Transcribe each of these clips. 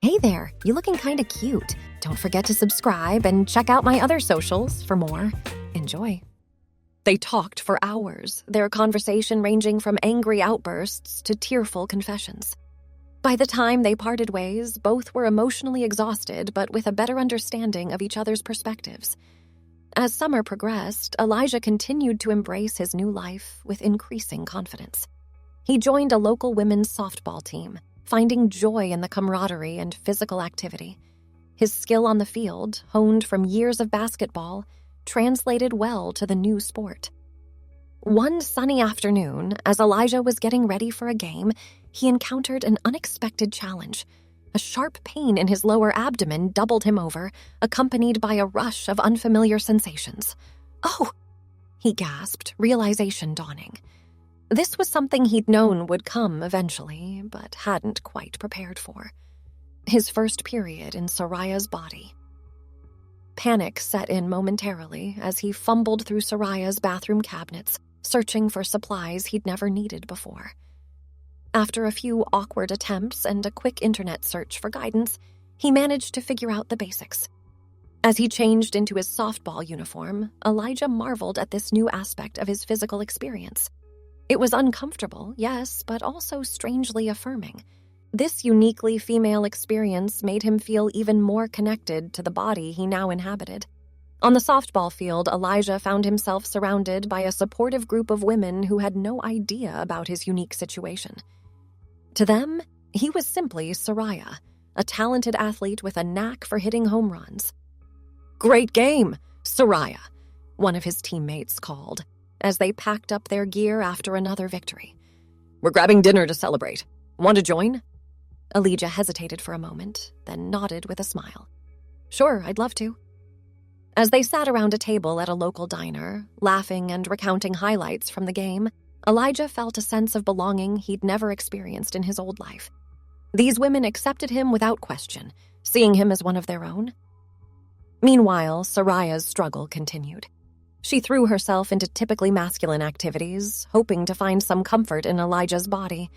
Hey there, you looking kinda cute. Don't forget to subscribe and check out my other socials for more. Enjoy. They talked for hours, their conversation ranging from angry outbursts to tearful confessions. By the time they parted ways, both were emotionally exhausted but with a better understanding of each other's perspectives. As summer progressed, Elijah continued to embrace his new life with increasing confidence. He joined a local women's softball team, finding joy in the camaraderie and physical activity. His skill on the field, honed from years of basketball, translated well to the new sport. One sunny afternoon, as Elijah was getting ready for a game, he encountered an unexpected challenge. A sharp pain in his lower abdomen doubled him over, accompanied by a rush of unfamiliar sensations. "Oh!" he gasped, realization dawning. This was something he'd known would come eventually, but hadn't quite prepared for. His first period in Soraya's body. Panic set in momentarily as he fumbled through Soraya's bathroom cabinets, searching for supplies he'd never needed before. After a few awkward attempts and a quick internet search for guidance, he managed to figure out the basics. As he changed into his softball uniform, Elijah marveled at this new aspect of his physical experience. It was uncomfortable, yes, but also strangely affirming. This uniquely female experience made him feel even more connected to the body he now inhabited. On the softball field, Elijah found himself surrounded by a supportive group of women who had no idea about his unique situation. To them, he was simply Soraya, a talented athlete with a knack for hitting home runs. "Great game, Soraya," one of his teammates called, as they packed up their gear after another victory. "We're grabbing dinner to celebrate. Want to join?" Elijah hesitated for a moment, then nodded with a smile. "Sure, I'd love to." As they sat around a table at a local diner, laughing and recounting highlights from the game, Elijah felt a sense of belonging he'd never experienced in his old life. These women accepted him without question, seeing him as one of their own. Meanwhile, Soraya's struggle continued. She threw herself into typically masculine activities, hoping to find some comfort in Elijah's body.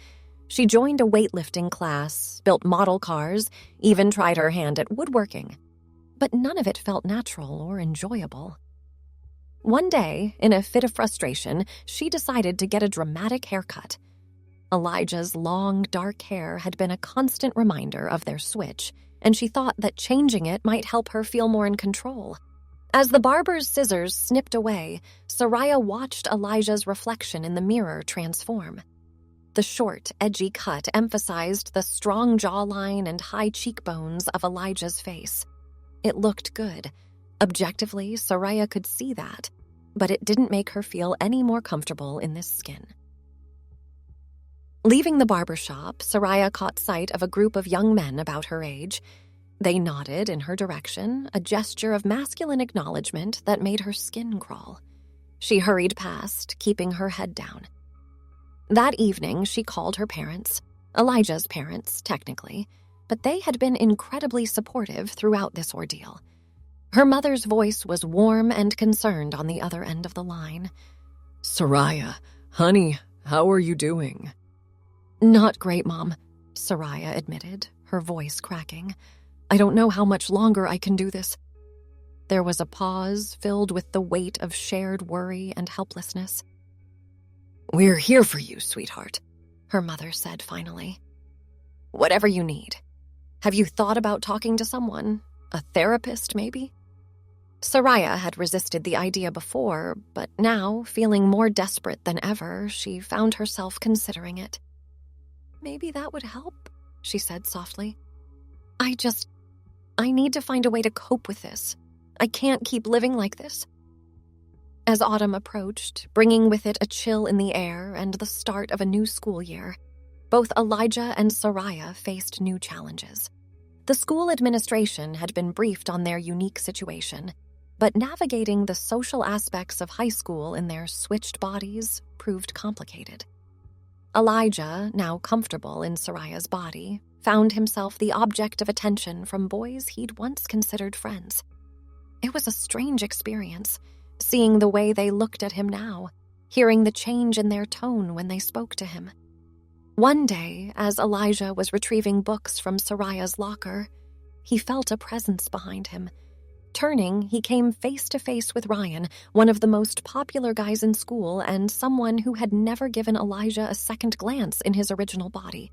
She joined a weightlifting class, built model cars, even tried her hand at woodworking. But none of it felt natural or enjoyable. One day, in a fit of frustration, she decided to get a dramatic haircut. Elijah's long, dark hair had been a constant reminder of their switch, and she thought that changing it might help her feel more in control. As the barber's scissors snipped away, Soraya watched Elijah's reflection in the mirror transform. The short, edgy cut emphasized the strong jawline and high cheekbones of Elijah's face. It looked good. Objectively, Soraya could see that, but it didn't make her feel any more comfortable in this skin. Leaving the barber shop, Soraya caught sight of a group of young men about her age. They nodded in her direction, a gesture of masculine acknowledgement that made her skin crawl. She hurried past, keeping her head down. That evening, she called her parents, Elijah's parents, technically, but they had been incredibly supportive throughout this ordeal. Her mother's voice was warm and concerned on the other end of the line. "Soraya, honey, how are you doing?" "Not great, Mom," Soraya admitted, her voice cracking. "I don't know how much longer I can do this." There was a pause filled with the weight of shared worry and helplessness. "We're here for you, sweetheart," her mother said finally. "Whatever you need. Have you thought about talking to someone? A therapist, maybe?" Soraya had resisted the idea before, but now, feeling more desperate than ever, she found herself considering it. "Maybe that would help," she said softly. I need to find a way to cope with this. I can't keep living like this." As autumn approached, bringing with it a chill in the air and the start of a new school year, both Elijah and Soraya faced new challenges. The school administration had been briefed on their unique situation, but navigating the social aspects of high school in their switched bodies proved complicated. Elijah, now comfortable in Soraya's body, found himself the object of attention from boys he'd once considered friends. It was a strange experience, seeing the way they looked at him now, hearing the change in their tone when they spoke to him. One day, as Elijah was retrieving books from Soraya's locker, he felt a presence behind him. Turning, he came face to face with Ryan, one of the most popular guys in school and someone who had never given Elijah a second glance in his original body.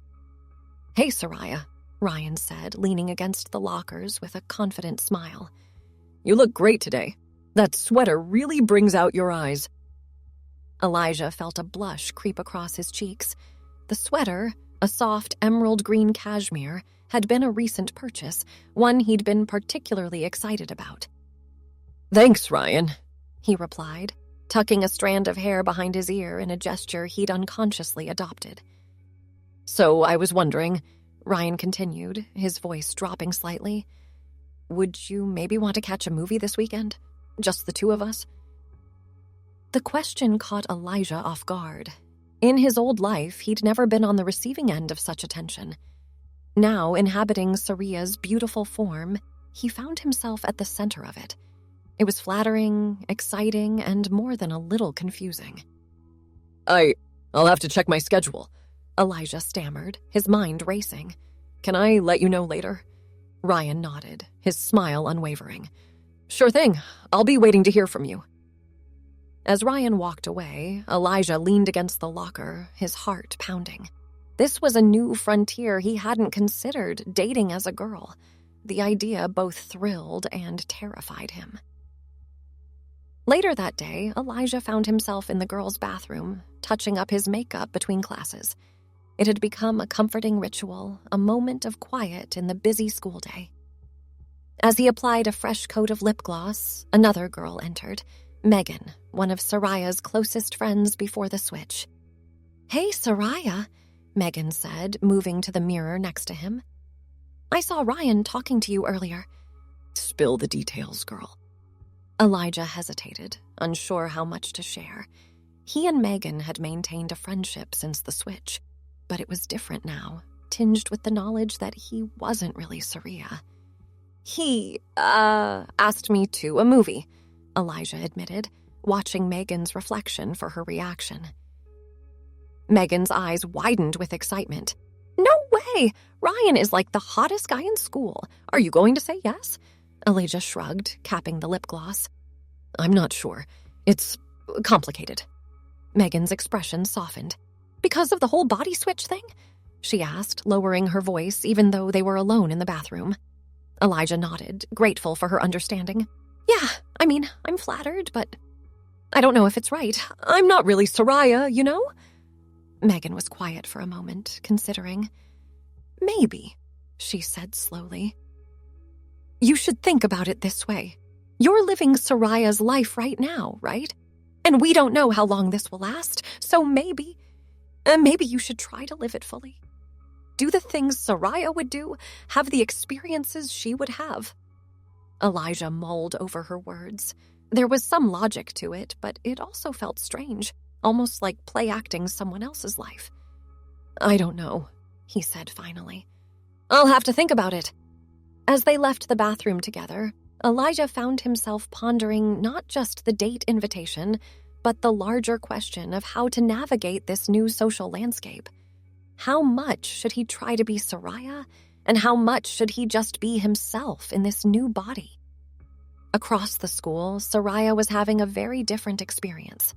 "Hey, Soraya," Ryan said, leaning against the lockers with a confident smile. "You look great today. That sweater really brings out your eyes." Elijah felt a blush creep across his cheeks. The sweater, a soft emerald green cashmere, had been a recent purchase, one he'd been particularly excited about. "Thanks, Ryan," he replied, tucking a strand of hair behind his ear in a gesture he'd unconsciously adopted. "So I was wondering," Ryan continued, his voice dropping slightly, "would you maybe want to catch a movie this weekend? Just the two of us?" The question caught Elijah off guard. In his old life, he'd never been on the receiving end of such attention. Now, inhabiting Soraya's beautiful form, he found himself at the center of it. It was flattering, exciting, and more than a little confusing. I'll have to check my schedule," Elijah stammered, his mind racing. "Can I let you know later?" Ryan nodded, his smile unwavering. "Sure thing. I'll be waiting to hear from you." As Ryan walked away, Elijah leaned against the locker, his heart pounding. This was a new frontier he hadn't considered, dating as a girl. The idea both thrilled and terrified him. Later that day, Elijah found himself in the girls' bathroom, touching up his makeup between classes. It had become a comforting ritual, a moment of quiet in the busy school day. As he applied a fresh coat of lip gloss, another girl entered, Megan, one of Soraya's closest friends before the switch. "Hey, Soraya," Megan said, moving to the mirror next to him. "I saw Ryan talking to you earlier." "Spill the details, girl." Elijah hesitated, unsure how much to share. He and Megan had maintained a friendship since the switch, but it was different now, tinged with the knowledge that he wasn't really Soraya. He asked me to a movie," Elijah admitted, watching Megan's reflection for her reaction. Megan's eyes widened with excitement. "No way! Ryan is like the hottest guy in school. Are you going to say yes?" Elijah shrugged, capping the lip gloss. "I'm not sure. It's complicated." Megan's expression softened. "Because of the whole body switch thing?" she asked, lowering her voice even though they were alone in the bathroom. Elijah nodded, grateful for her understanding. "Yeah, I'm flattered, but I don't know if it's right. I'm not really Soraya, you know?" Megan was quiet for a moment, considering. "Maybe," she said slowly. "You should think about it this way. You're living Soraya's life right now, right? And we don't know how long this will last, so maybe you should try to live it fully. Do the things Soraya would do, have the experiences she would have." Elijah mulled over her words. There was some logic to it, but it also felt strange, almost like play-acting someone else's life. "I don't know," he said finally. "I'll have to think about it." As they left the bathroom together, Elijah found himself pondering not just the date invitation, but the larger question of how to navigate this new social landscape. How much should he try to be Soraya, and how much should he just be himself in this new body? Across the school, Soraya was having a very different experience.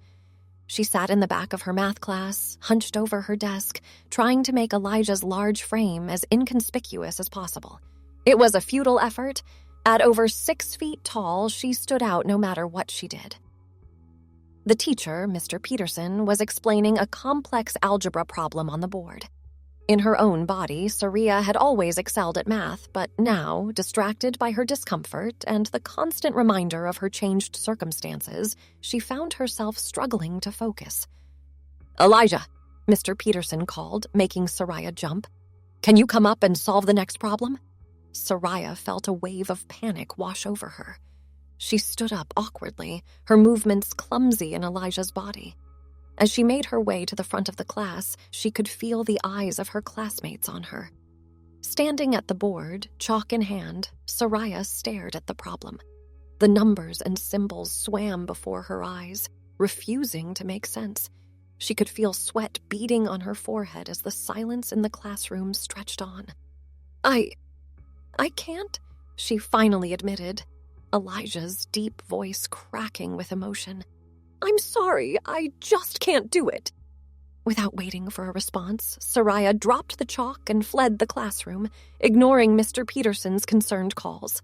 She sat in the back of her math class, hunched over her desk, trying to make Elijah's large frame as inconspicuous as possible. It was a futile effort. At over 6 feet tall, she stood out no matter what she did. The teacher, Mr. Peterson, was explaining a complex algebra problem on the board. In her own body, Soraya had always excelled at math, but now, distracted by her discomfort and the constant reminder of her changed circumstances, she found herself struggling to focus. "Elijah," Mr. Peterson called, making Soraya jump. "Can you come up and solve the next problem?" Soraya felt a wave of panic wash over her. She stood up awkwardly, her movements clumsy in Elijah's body. As she made her way to the front of the class, she could feel the eyes of her classmates on her. Standing at the board, chalk in hand, Soraya stared at the problem. The numbers and symbols swam before her eyes, refusing to make sense. She could feel sweat beading on her forehead as the silence in the classroom stretched on. I can't," she finally admitted, Elijah's deep voice cracking with emotion. "I'm sorry, I just can't do it." Without waiting for a response, Soraya dropped the chalk and fled the classroom, ignoring Mr. Peterson's concerned calls.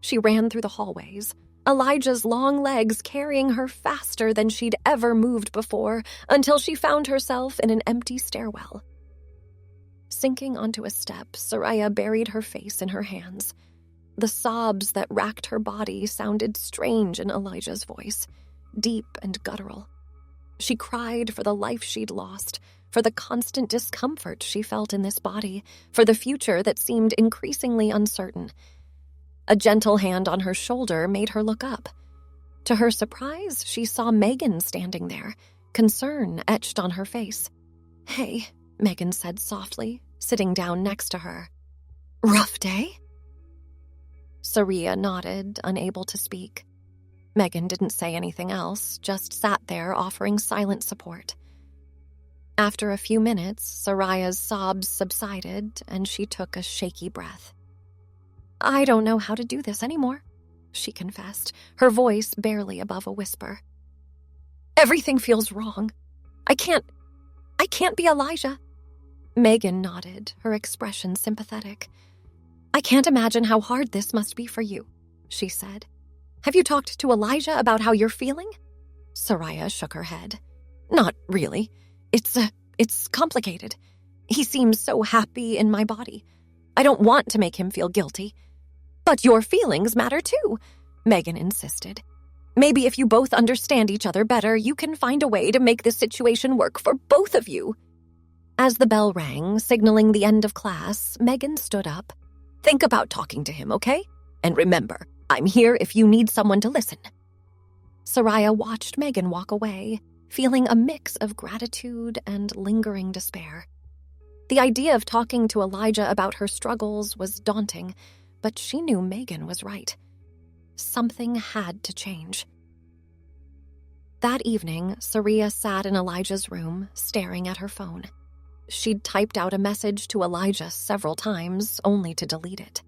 She ran through the hallways, Elijah's long legs carrying her faster than she'd ever moved before, until she found herself in an empty stairwell. Sinking onto a step, Soraya buried her face in her hands. The sobs that racked her body sounded strange in Elijah's voice, deep and guttural. She cried for the life she'd lost, for the constant discomfort she felt in this body, for the future that seemed increasingly uncertain. A gentle hand on her shoulder made her look up. To her surprise, she saw Megan standing there, concern etched on her face. "Hey," Megan said softly, sitting down next to her. "Rough day?" Soraya nodded, unable to speak. Megan didn't say anything else, just sat there offering silent support. After a few minutes, Soraya's sobs subsided and she took a shaky breath. "I don't know how to do this anymore," she confessed, her voice barely above a whisper. "Everything feels wrong. I can't be Elijah." Megan nodded, her expression sympathetic. "I can't imagine how hard this must be for you," she said. "Have you talked to Elijah about how you're feeling?" Soraya shook her head. "Not really. It's complicated. He seems so happy in my body. I don't want to make him feel guilty. But your feelings matter too," Megan insisted. "Maybe if you both understand each other better, you can find a way to make this situation work for both of you." As the bell rang, signaling the end of class, Megan stood up. "Think about talking to him, okay? And remember, I'm here if you need someone to listen." Soraya watched Megan walk away, feeling a mix of gratitude and lingering despair. The idea of talking to Elijah about her struggles was daunting, but she knew Megan was right. Something had to change. That evening, Soraya sat in Elijah's room, staring at her phone. She'd typed out a message to Elijah several times, only to delete it.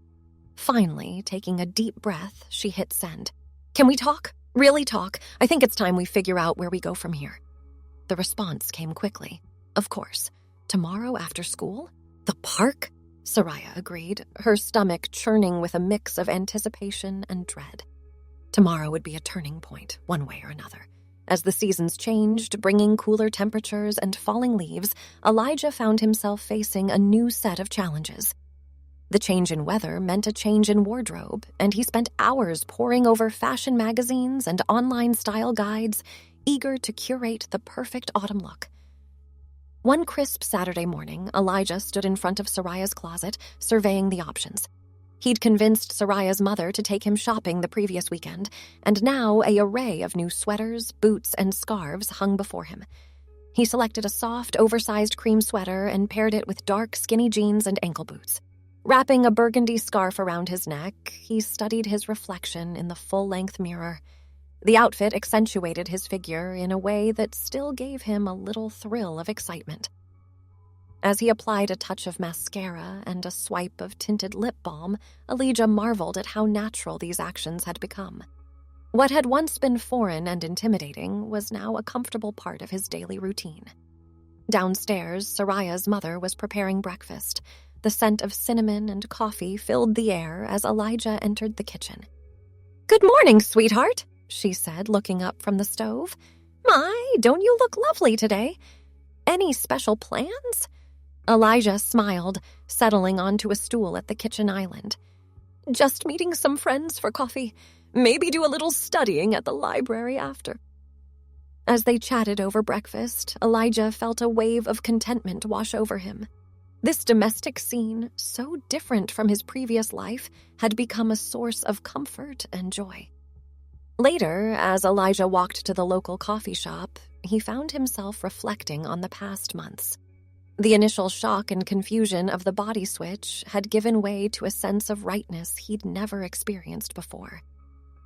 Finally, taking a deep breath, she hit send. "Can we talk? Really talk? I think it's time we figure out where we go from here." The response came quickly. "Of course. Tomorrow after school? The park?" Soraya agreed, her stomach churning with a mix of anticipation and dread. Tomorrow would be a turning point, one way or another. As the seasons changed, bringing cooler temperatures and falling leaves, Elijah found himself facing a new set of challenges. The change in weather meant a change in wardrobe, and he spent hours poring over fashion magazines and online style guides, eager to curate the perfect autumn look. One crisp Saturday morning, Elijah stood in front of Soraya's closet, surveying the options. He'd convinced Soraya's mother to take him shopping the previous weekend, and now an array of new sweaters, boots, and scarves hung before him. He selected a soft, oversized cream sweater and paired it with dark, skinny jeans and ankle boots. Wrapping a burgundy scarf around his neck, he studied his reflection in the full-length mirror. The outfit accentuated his figure in a way that still gave him a little thrill of excitement. As he applied a touch of mascara and a swipe of tinted lip balm, Elijah marveled at how natural these actions had become. What had once been foreign and intimidating was now a comfortable part of his daily routine. Downstairs, Soraya's mother was preparing breakfast. The scent of cinnamon and coffee filled the air as Elijah entered the kitchen. "Good morning, sweetheart," she said, looking up from the stove. "My, don't you look lovely today? Any special plans?" Elijah smiled, settling onto a stool at the kitchen island. "Just meeting some friends for coffee. Maybe do a little studying at the library after." As they chatted over breakfast, Elijah felt a wave of contentment wash over him. This domestic scene, so different from his previous life, had become a source of comfort and joy. Later, as Elijah walked to the local coffee shop, he found himself reflecting on the past months. The initial shock and confusion of the body switch had given way to a sense of rightness he'd never experienced before.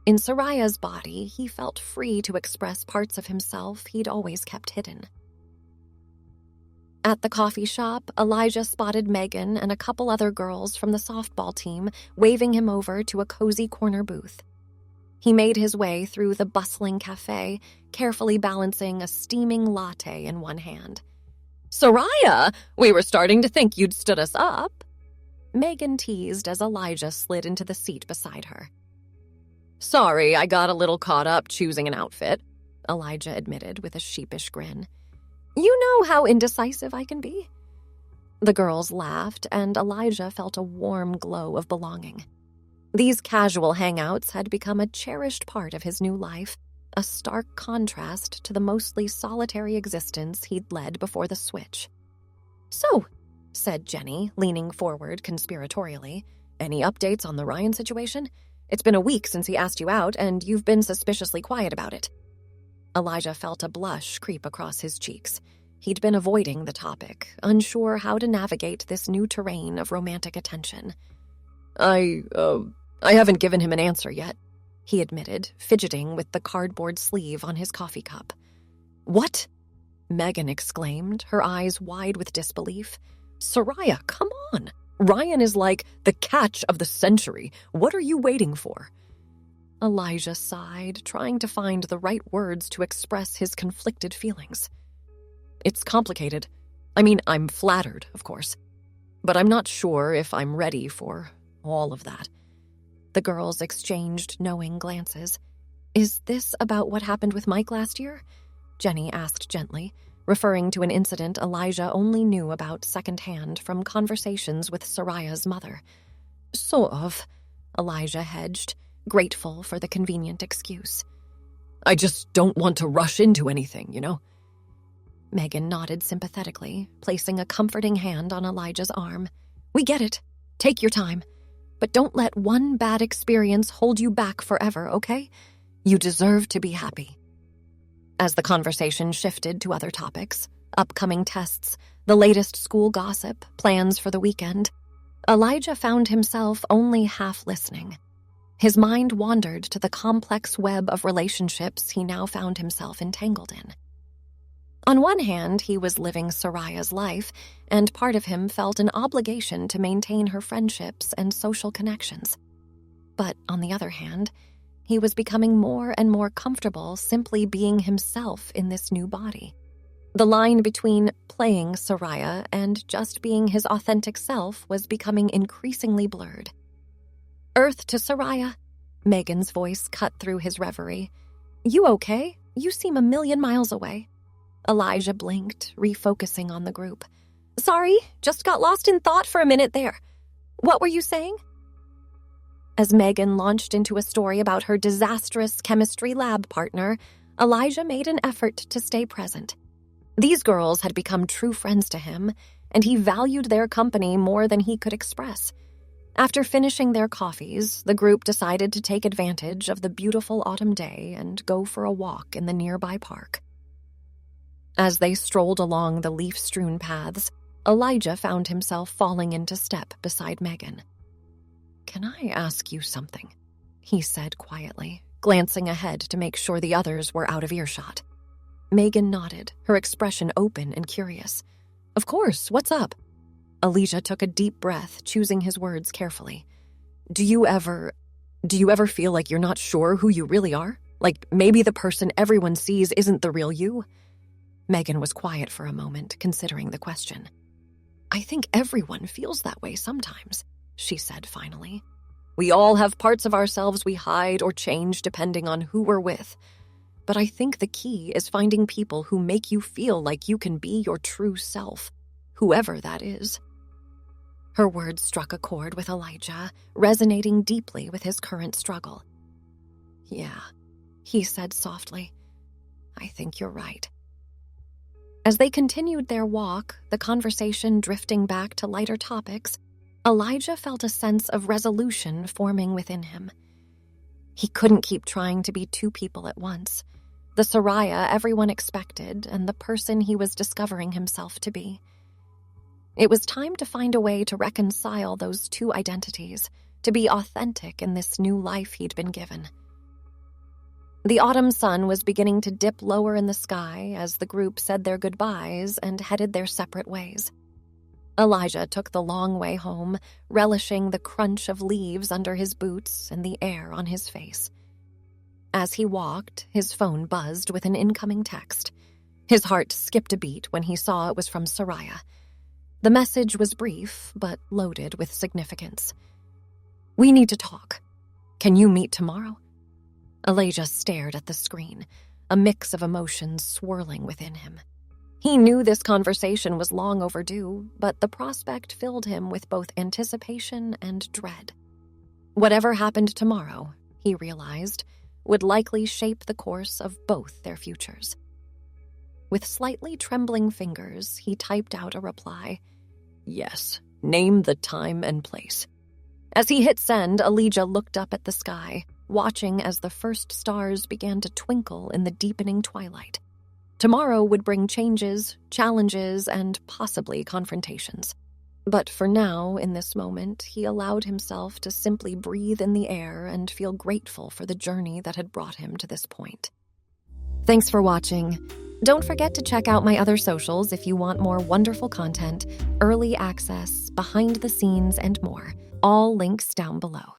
In Soraya's body, he felt free to express parts of himself he'd always kept hidden. At the coffee shop, Elijah spotted Megan and a couple other girls from the softball team waving him over to a cozy corner booth. He made his way through the bustling cafe, carefully balancing a steaming latte in one hand. "Soraya, we were starting to think you'd stood us up," Megan teased as Elijah slid into the seat beside her. "Sorry, I got a little caught up choosing an outfit," Elijah admitted with a sheepish grin. "You know how indecisive I can be." The girls laughed, and Elijah felt a warm glow of belonging. These casual hangouts had become a cherished part of his new life, a stark contrast to the mostly solitary existence he'd led before the switch. "So," said Jenny, leaning forward conspiratorially, "any updates on the Ryan situation? It's been a week since he asked you out, and you've been suspiciously quiet about it." Elijah felt a blush creep across his cheeks. He'd been avoiding the topic, unsure how to navigate this new terrain of romantic attention. I haven't given him an answer yet," he admitted, fidgeting with the cardboard sleeve on his coffee cup. "What?" Megan exclaimed, her eyes wide with disbelief. "Soraya, come on! Ryan is like the catch of the century. What are you waiting for?" Elijah sighed, trying to find the right words to express his conflicted feelings. "It's complicated. I mean, I'm flattered, of course. But I'm not sure if I'm ready for all of that." The girls exchanged knowing glances. "Is this about what happened with Mike last year?" Jenny asked gently, referring to an incident Elijah only knew about secondhand from conversations with Soraya's mother. "Sort of," Elijah hedged, grateful for the convenient excuse. "I just don't want to rush into anything, you know?" Megan nodded sympathetically, placing a comforting hand on Elijah's arm. "We get it. Take your time. But don't let one bad experience hold you back forever, okay? You deserve to be happy." As the conversation shifted to other topics, upcoming tests, the latest school gossip, plans for the weekend, Elijah found himself only half listening. His mind wandered to the complex web of relationships he now found himself entangled in. On one hand, he was living Soraya's life, and part of him felt an obligation to maintain her friendships and social connections. But on the other hand, he was becoming more and more comfortable simply being himself in this new body. The line between playing Soraya and just being his authentic self was becoming increasingly blurred. "Earth to Soraya," Megan's voice cut through his reverie. "You okay? You seem a million miles away." Elijah blinked, refocusing on the group. "Sorry, just got lost in thought for a minute there. What were you saying?" As Megan launched into a story about her disastrous chemistry lab partner, Elijah made an effort to stay present. These girls had become true friends to him, and he valued their company more than he could express. After finishing their coffees, the group decided to take advantage of the beautiful autumn day and go for a walk in the nearby park. As they strolled along the leaf-strewn paths, Elijah found himself falling into step beside Megan. "Can I ask you something?" he said quietly, glancing ahead to make sure the others were out of earshot. Megan nodded, her expression open and curious. "Of course, what's up?" Elijah took a deep breath, choosing his words carefully. Do you ever feel like you're not sure who you really are? Like maybe the person everyone sees isn't the real you?" Megan was quiet for a moment, considering the question. "I think everyone feels that way sometimes," she said finally. "We all have parts of ourselves we hide or change depending on who we're with. But I think the key is finding people who make you feel like you can be your true self, whoever that is." Her words struck a chord with Elijah, resonating deeply with his current struggle. "Yeah," he said softly. "I think you're right." As they continued their walk, the conversation drifting back to lighter topics, Elijah felt a sense of resolution forming within him. He couldn't keep trying to be two people at once, the Soraya everyone expected and the person he was discovering himself to be. It was time to find a way to reconcile those two identities, to be authentic in this new life he'd been given. The autumn sun was beginning to dip lower in the sky as the group said their goodbyes and headed their separate ways. Elijah took the long way home, relishing the crunch of leaves under his boots and the air on his face. As he walked, his phone buzzed with an incoming text. His heart skipped a beat when he saw it was from Soraya. The message was brief, but loaded with significance. "We need to talk. Can you meet tomorrow?" Elijah stared at the screen, a mix of emotions swirling within him. He knew this conversation was long overdue, but the prospect filled him with both anticipation and dread. Whatever happened tomorrow, he realized, would likely shape the course of both their futures. With slightly trembling fingers, he typed out a reply. "Yes, name the time and place." As he hit send, Elijah looked up at the sky, watching as the first stars began to twinkle in the deepening twilight. Tomorrow would bring changes, challenges, and possibly confrontations. But for now, in this moment, he allowed himself to simply breathe in the air and feel grateful for the journey that had brought him to this point. Thanks for watching. Don't forget to check out my other socials if you want more wonderful content, early access, behind the scenes, and more. All links down below.